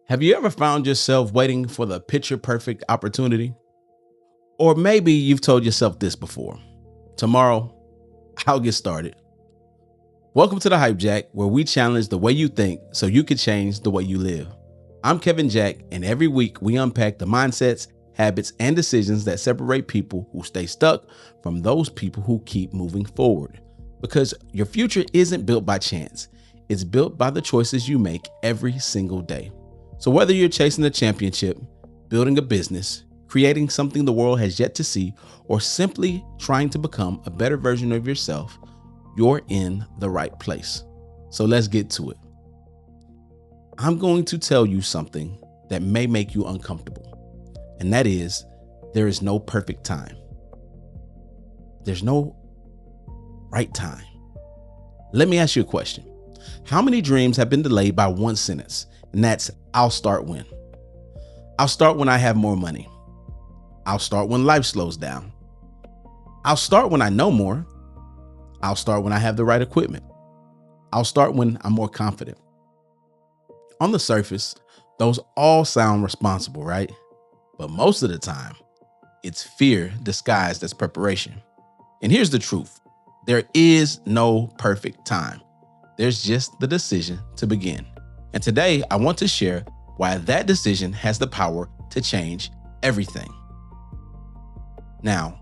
Have you ever found yourself waiting for the picture perfect opportunity? Or maybe you've told yourself this before: tomorrow, I'll get started. Welcome to the Hypejack, where we challenge the way you think so you can change the way you live. I'm Kevin Jack, and every week we unpack the mindsets, habits, and decisions that separate people who stay stuck from those people who keep moving forward. Because your future isn't built by chance, it's built by the choices you make every single day. So whether you're chasing a championship, building a business, creating something the world has yet to see, or simply trying to become a better version of yourself, you're in the right place. So let's get to it. I'm going to tell you something that may make you uncomfortable, and that is there is no perfect time. There's no right time. Let me ask you a question. How many dreams have been delayed by one sentence? And that's, I'll start when. I'll start when I have more money. I'll start when life slows down. I'll start when I know more. I'll start when I have the right equipment. I'll start when I'm more confident. On the surface, those all sound responsible, right? But most of the time, it's fear disguised as preparation. And here's the truth. There is no perfect time. There's just the decision to begin. And today, I want to share why that decision has the power to change everything. Now,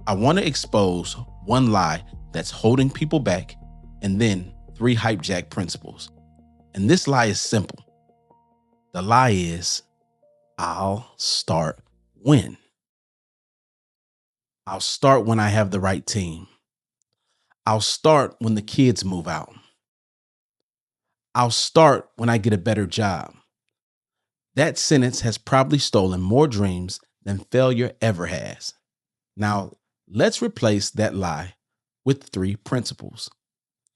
I want to expose one lie that's holding people back, and then 3 Hypejack principles. And this lie is simple. The lie is, I'll start when. I'll start when I have the right team. I'll start when the kids move out. I'll start when I get a better job. That sentence has probably stolen more dreams than failure ever has. Now, let's replace that lie with 3 principles.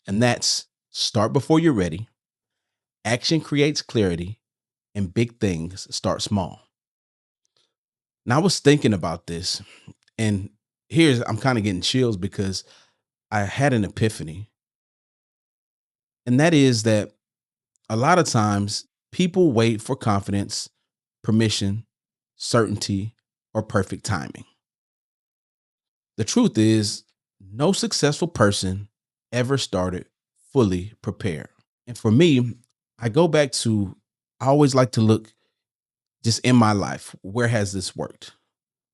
And that's start before you're ready, action creates clarity, and big things start small. Now, I was thinking about this, and I'm kind of getting chills because I had an epiphany. And that is that a lot of times people wait for confidence, permission, certainty, or perfect timing. The truth is, no successful person ever started fully prepared. And for me, I go back to, I always like to look just in my life. Where has this worked?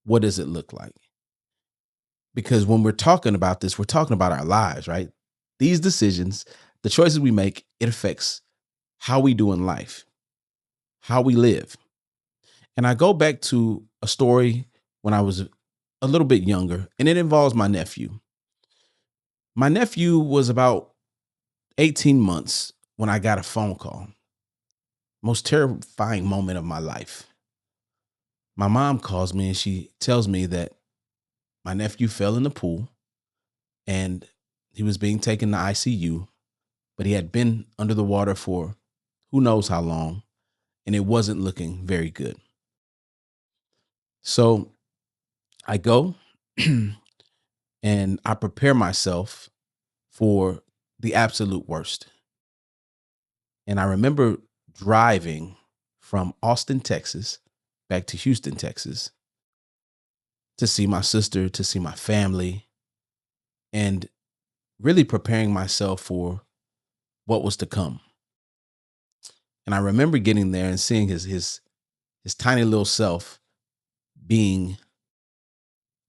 What does it look like? Because when we're talking about this, we're talking about our lives, right? These decisions, the choices we make, it affects how we do in life, how we live. And I go back to a story when I was a little bit younger, and it involves my nephew. My nephew was about 18 months when I got a phone call. Most terrifying moment of my life. My mom calls me and she tells me that my nephew fell in the pool and he was being taken to ICU, but he had been under the water for who knows how long, and it wasn't looking very good. So I go and I prepare myself for the absolute worst. And I remember driving from Austin, Texas, back to Houston, Texas, to see my sister, to see my family, and really preparing myself for what was to come. And I remember getting there and seeing his tiny little self being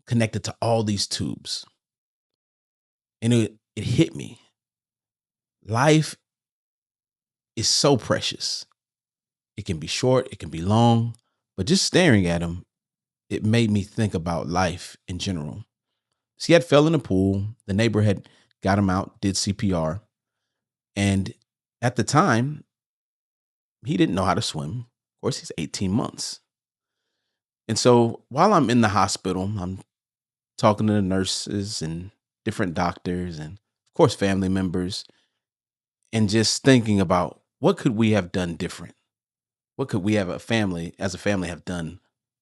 connected to all these tubes. And it hit me. Life is so precious. It can be short, it can be long, but just staring at him, it made me think about life in general. So he had fell in the pool. The neighbor had got him out, did CPR. And at the time, he didn't know how to swim. Of course, he's 18 months. And so while I'm in the hospital, I'm talking to the nurses and different doctors and, of course, family members, and just thinking about what could we have done different? What could we have as a family, have done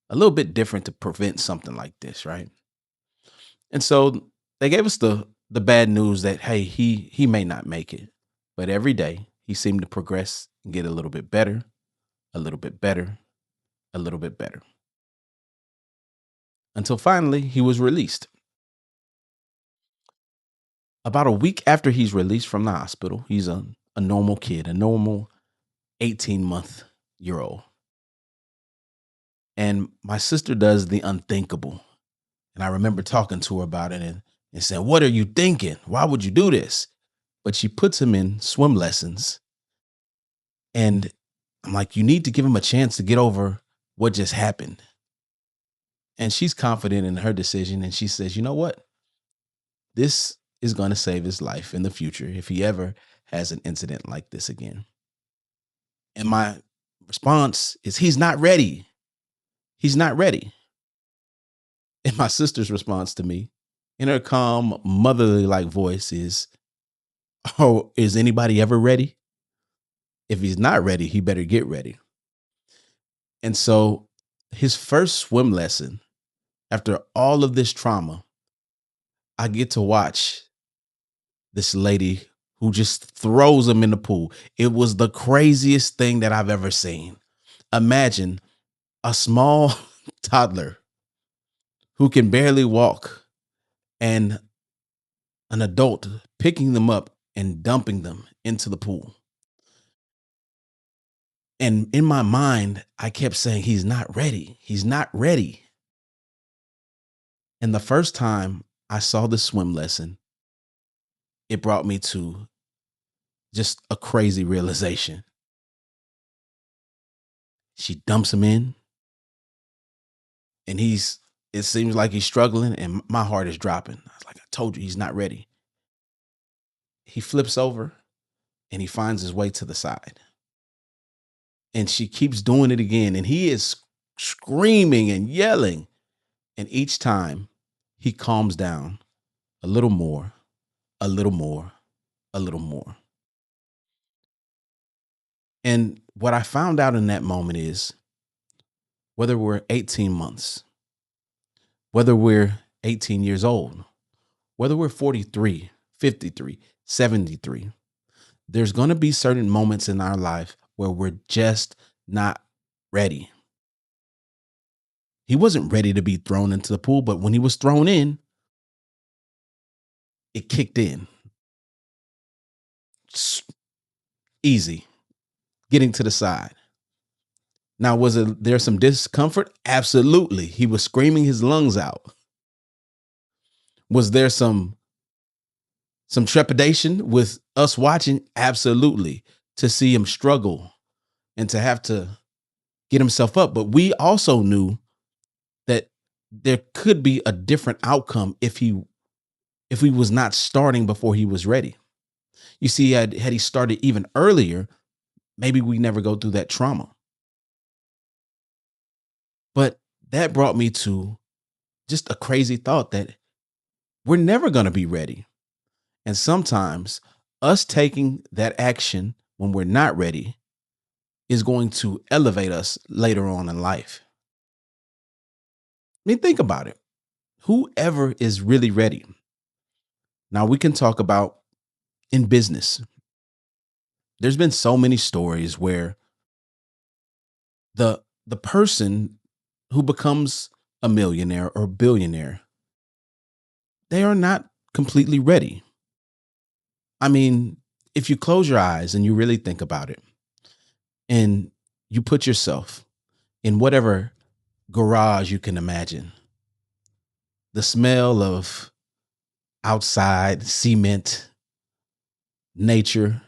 a little bit different to prevent something like this, right? And so they gave us the bad news that, hey, he may not make it, but every day he seemed to progress and get a little bit better. a little bit better, a little bit better, until finally he was released. About a week after he's released from the hospital, he's a normal kid, a normal 18-month-year old. And my sister does the unthinkable. And I remember talking to her about it and saying, "What are you thinking? Why would you do this?" But she puts him in swim lessons. And I'm like, "You need to give him a chance to get over what just happened." And she's confident in her decision. And she says, "You know what? This is going to save his life in the future if he ever has an incident like this again." And my response is, "He's not ready. He's not ready." And my sister's response to me in her calm, motherly like voice is, "Oh, is anybody ever ready? If he's not ready, he better get ready." And so his first swim lesson, after all of this trauma, I get to watch this lady who just throws him in the pool. It was the craziest thing that I've ever seen. Imagine a small toddler who can barely walk and an adult picking them up and dumping them into the pool. And in my mind, I kept saying, "He's not ready. He's not ready." And the first time I saw the swim lesson, it brought me to just a crazy realization. She dumps him in, and it seems like he's struggling, and my heart is dropping. I was like, "I told you he's not ready." He flips over and he finds his way to the side. And she keeps doing it again. And he is screaming and yelling. And each time he calms down a little more, a little more, a little more. And what I found out in that moment is whether we're 18 months, whether we're 18 years old, whether we're 43, 53, 73, there's going to be certain moments in our life where we're just not ready. He wasn't ready to be thrown into the pool, but when he was thrown in, it kicked in. Easy, getting to the side. Now, there some discomfort? Absolutely. He was screaming his lungs out. Was there some trepidation with us watching? Absolutely. To see him struggle and to have to get himself up. But we also knew that there could be a different outcome if he was not starting before he was ready. You see, had he started even earlier, maybe we never go through that trauma. But that brought me to just a crazy thought that we're never going to be ready. And sometimes us taking that action when we're not ready is going to elevate us later on in life. I mean, think about it. Whoever is really ready. Now we can talk about in business. There's been so many stories where the person who becomes a millionaire or billionaire, they are not completely ready. I mean, if you close your eyes and you really think about it and you put yourself in whatever garage you can imagine, the smell of outside cement, nature,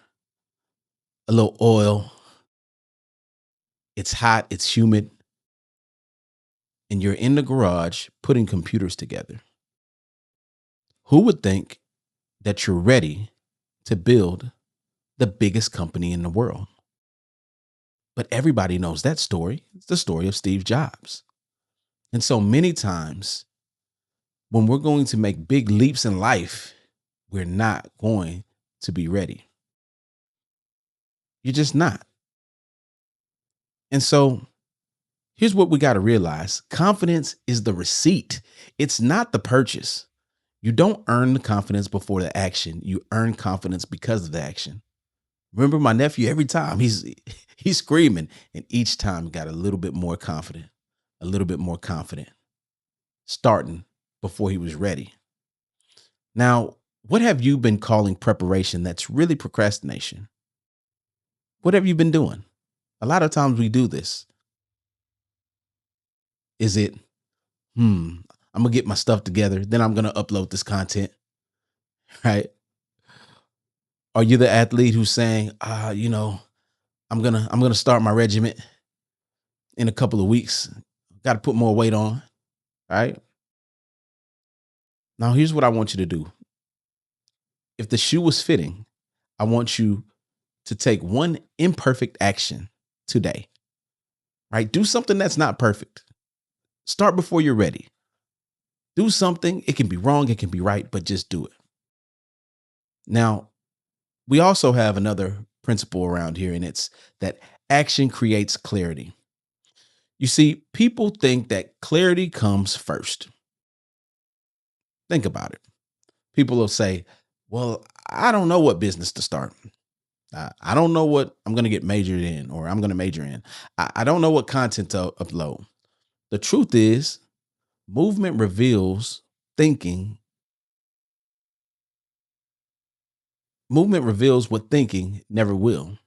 a little oil, it's hot, it's humid, and you're in the garage putting computers together. Who would think that you're ready to build the biggest company in the world? But everybody knows that story. It's the story of Steve Jobs. And so many times when we're going to make big leaps in life, we're not going to be ready. You're just not. And so here's what we got to realize. Confidence is the receipt. It's not the purchase. You don't earn the confidence before the action. You earn confidence because of the action. Remember my nephew, every time he's screaming, and each time got a little bit more confident, a little bit more confident, starting before he was ready. Now, what have you been calling preparation that's really procrastination? What have you been doing? A lot of times we do this. Is it, I'm gonna get my stuff together, then I'm gonna upload this content, right? Are you the athlete who's saying, I'm gonna start my regiment in a couple of weeks. Got to put more weight on, right? Now, here's what I want you to do. If the shoe was fitting, I want you to take one imperfect action today, right? Do something that's not perfect. Start before you're ready. Do something. It can be wrong, it can be right, but just do it. Now, we also have another principle around here, and it's that action creates clarity. You see, people think that clarity comes first. Think about it. People will say, well, I don't know what business to start. I don't know what I'm going to get majored in or I'm going to major in. I don't know what content to upload. The truth is, movement reveals thinking. Movement reveals what thinking never will.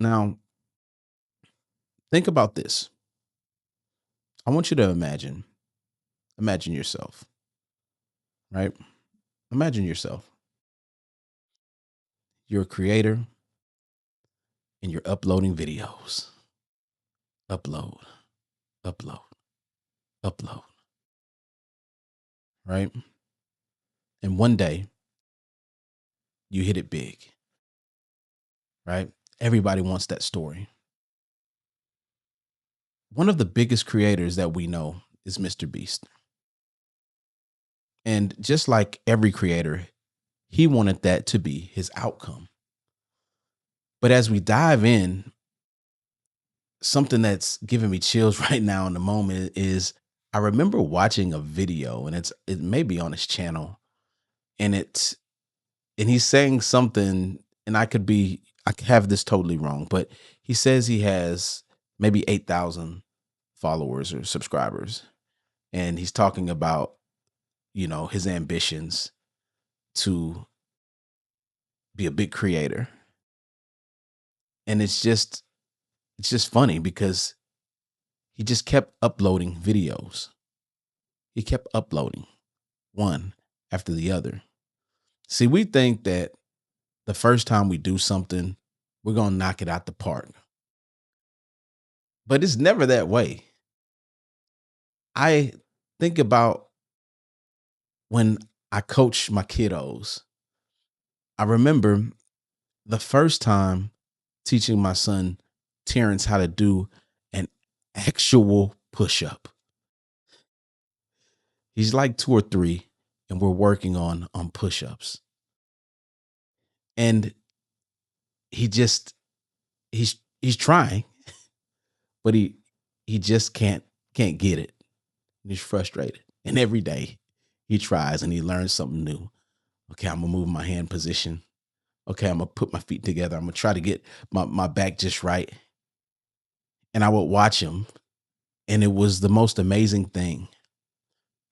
Now, think about this. I want you to imagine yourself, right? Imagine yourself. You're a creator and you're uploading videos. Upload, upload, upload, right? And one day you hit it big, right? Everybody wants that story. One of the biggest creators that we know is Mr. Beast. And just like every creator, he wanted that to be his outcome. But as we dive in, something that's giving me chills right now in the moment is I remember watching a video, and it may be on his channel, and he's saying something, and I could have this totally wrong, but he says he has maybe 8,000 followers or subscribers, and he's talking about, his ambitions to be a big creator. And it's just funny because he just kept uploading videos. He kept uploading one after the other. See, we think that the first time we do something, we're going to knock it out the park. But it's never that way. I think about when I coach my kiddos. I remember the first time teaching my son Terrence how to do an actual push up. He's like 2 or 3, and we're working on push ups. And he just he's trying, but he just can't get it. He's frustrated. And every day he tries and he learns something new. Okay, I'm gonna move my hand position. Okay, I'm gonna put my feet together. I'm gonna try to get my back just right. And I would watch him, and it was the most amazing thing.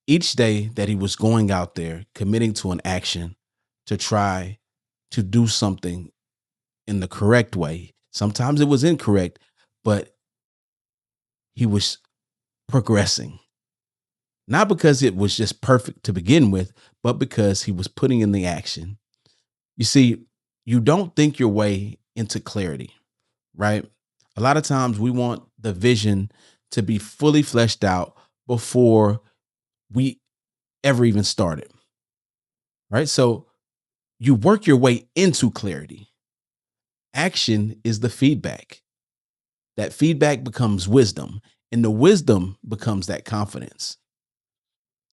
Each day that he was going out there, committing to an action to try to do something in the correct way. Sometimes it was incorrect, but he was progressing. Not because it was just perfect to begin with, but because he was putting in the action. You see, you don't think your way into clarity, right? A lot of times we want the vision to be fully fleshed out before we ever even started, right? So you work your way into clarity. Action is the feedback. That feedback becomes wisdom, and the wisdom becomes that confidence.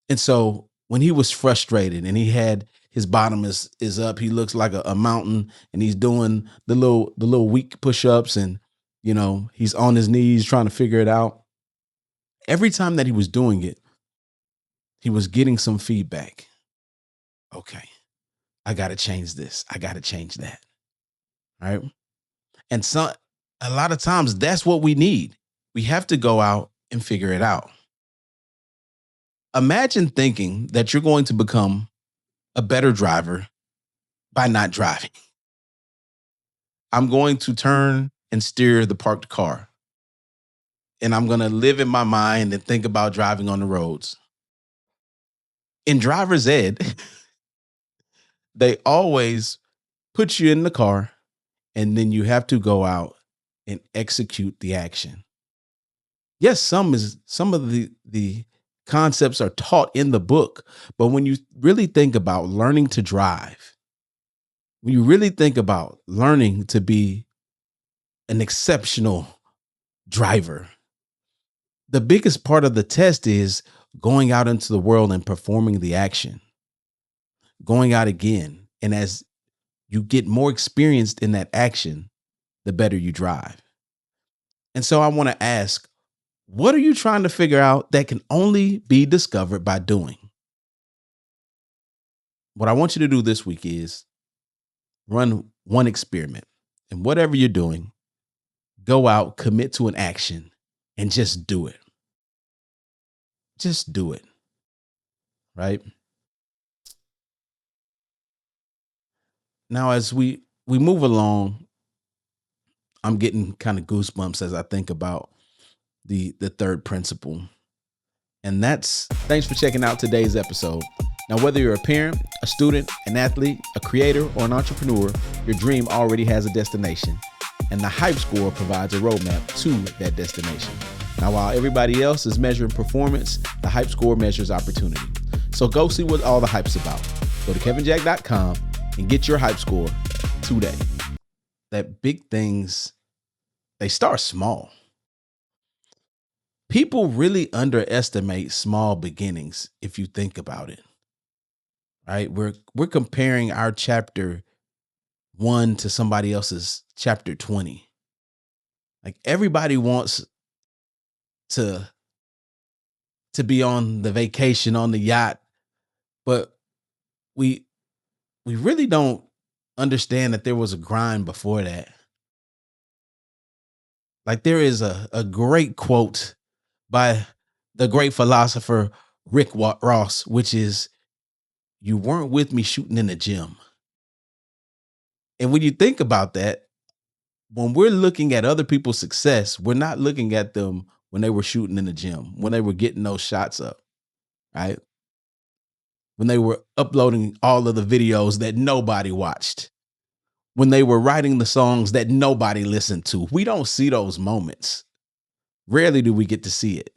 And so when he was frustrated and he had his bottom is up, he looks like a mountain, and he's doing the little weak push-ups, and he's on his knees trying to figure it out. Every time that he was doing it, he was getting some feedback. Okay, I got to change this. I got to change that. right? And a lot of times that's what we need. We have to go out and figure it out. Imagine thinking that you're going to become a better driver by not driving. I'm going to turn and steer the parked car, and I'm going to live in my mind and think about driving on the roads. In driver's ed, they always put you in the car, and then you have to go out and execute the action. Yes, some of the concepts are taught in the book, but when you really think about learning to drive, when you really think about learning to be an exceptional driver, the biggest part of the test is going out into the world and performing the action, going out again. And as you get more experienced in that action, the better you drive. And so I want to ask, what are you trying to figure out that can only be discovered by doing? What I want you to do this week is run one experiment. And whatever you're doing, go out, commit to an action, and just do it. Just do it. Right? Now, as we move along, I'm getting kind of goosebumps as I think about the third principle. And that's thanks for checking out today's episode. Now, whether you're a parent, a student, an athlete, a creator, or an entrepreneur, your dream already has a destination. And the Hype Score provides a roadmap to that destination. Now, while everybody else is measuring performance, the Hype Score measures opportunity. So go see what all the hype's about. Go to kevinjack.com and get your Hype Score today. That big things, they start small. People really underestimate small beginnings if you think about it. Right? We're comparing our chapter 1 to somebody else's chapter 20. Like everybody wants to be on the vacation on the yacht, but we really don't understand that there was a grind before that. Like there is a great quote by the great philosopher Rick Ross, which is, "You weren't with me shooting in the gym." And when you think about that, when we're looking at other people's success, we're not looking at them when they were shooting in the gym, when they were getting those shots up, right? When they were uploading all of the videos that nobody watched, when they were writing the songs that nobody listened to. We don't see those moments. Rarely do we get to see it.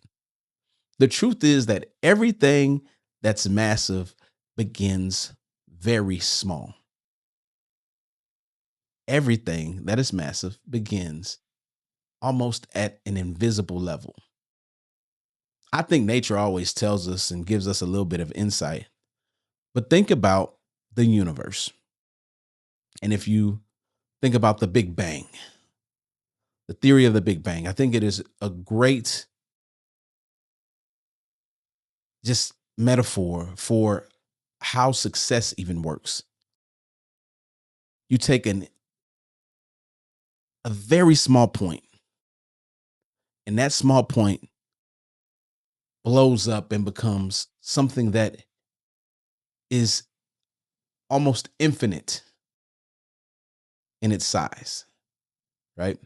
The truth is that everything that's massive begins very small. Everything that is massive begins almost at an invisible level. I think nature always tells us and gives us a little bit of insight. But think about the universe. And if you think about the Big Bang, the theory of the Big Bang, I think it is a great just metaphor for how success even works. You take a very small point, and that small point blows up and becomes something that is almost infinite in its size, right?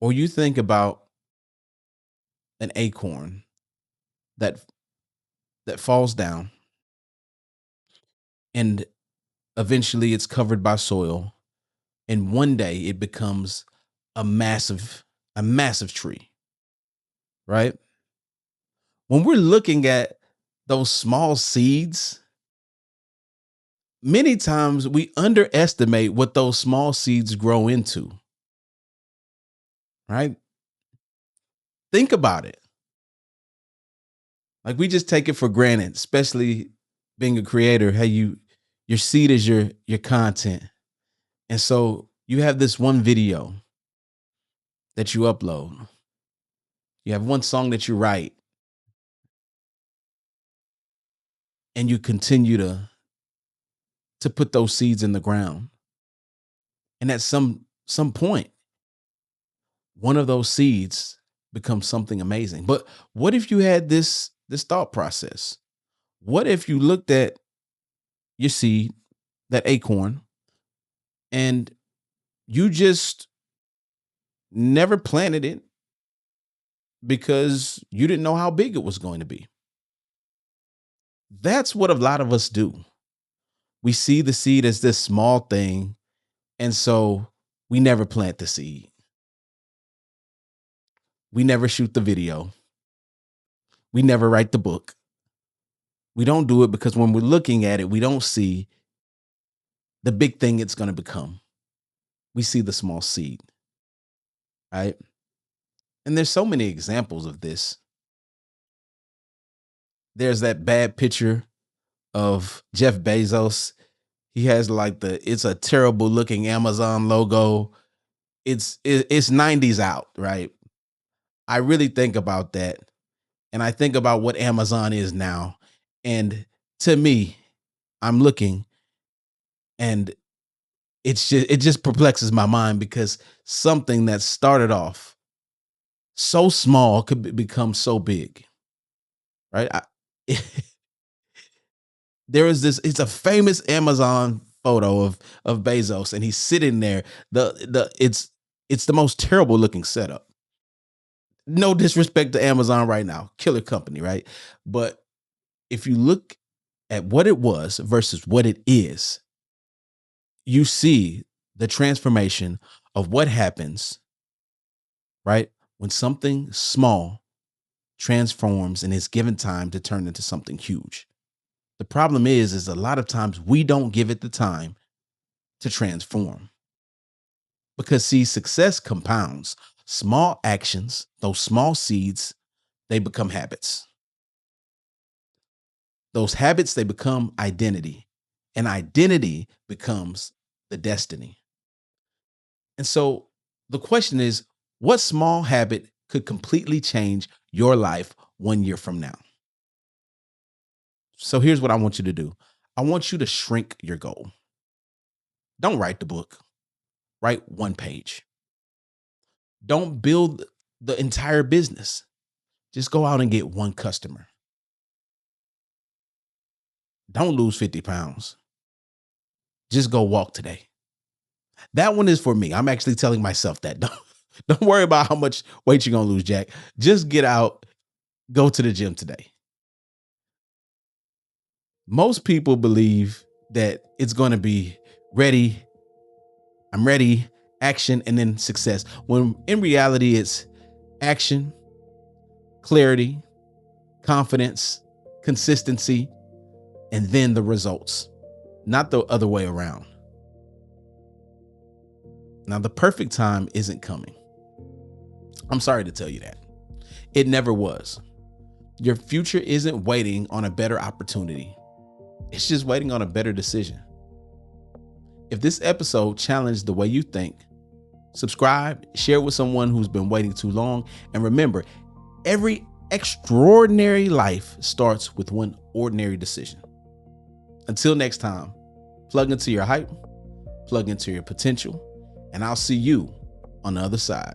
Or you think about an acorn that falls down and eventually it's covered by soil, and one day it becomes a massive tree, right? When we're looking at those small seeds, many times we underestimate what those small seeds grow into, right? Think about it. Like we just take it for granted, especially being a creator. Hey, your seed is your content. And so you have this one video that you upload. You have one song that you write, and you continue to put those seeds in the ground. And at some point, one of those seeds becomes something amazing. But what if you had this thought process? What if you looked at your seed, that acorn, and you just never planted it because you didn't know how big it was going to be? That's what a lot of us do. We see the seed as this small thing, and so we never plant the seed. We never shoot the video. We never write the book. We don't do it because when we're looking at it, we don't see the big thing it's going to become. We see the small seed, right? And there's so many examples of this. There's that bad picture of Jeff Bezos. He has like it's a terrible looking Amazon logo. It's 90s out, right? I really think about that, and I think about what Amazon is now. And to me, I'm looking, and it just perplexes my mind because something that started off so small could become so big, right? There is this. It's a famous Amazon photo of Bezos, and he's sitting there. It's the most terrible looking setup. No disrespect to Amazon right now, killer company, right? But if you look at what it was versus what it is, you see the transformation of what happens, right? When something small transforms and is given time to turn into something huge. The problem is a lot of times we don't give it the time to transform. Because see, success compounds. Small actions, those small seeds, they become habits. Those habits, they become identity. And identity becomes the destiny. And so the question is, what small habit could completely change your life 1 year from now? So here's what I want you to do. I want you to shrink your goal. Don't write the book. Write one page. Don't build the entire business. Just go out and get one customer. Don't lose 50 pounds. Just go walk today. That one is for me. I'm actually telling myself that. Don't worry about how much weight you're going to lose, Jack. Just get out, go to the gym today. Most people believe that it's going to be ready. I'm ready, action, and then success. When in reality, it's action, clarity, confidence, consistency, and then the results, not the other way around. Now, the perfect time isn't coming. I'm sorry to tell you that. It never was. Your future isn't waiting on a better opportunity. It's just waiting on a better decision. If this episode challenged the way you think, subscribe, share it with someone who's been waiting too long. And remember, every extraordinary life starts with one ordinary decision. Until next time, plug into your hype, plug into your potential, and I'll see you on the other side.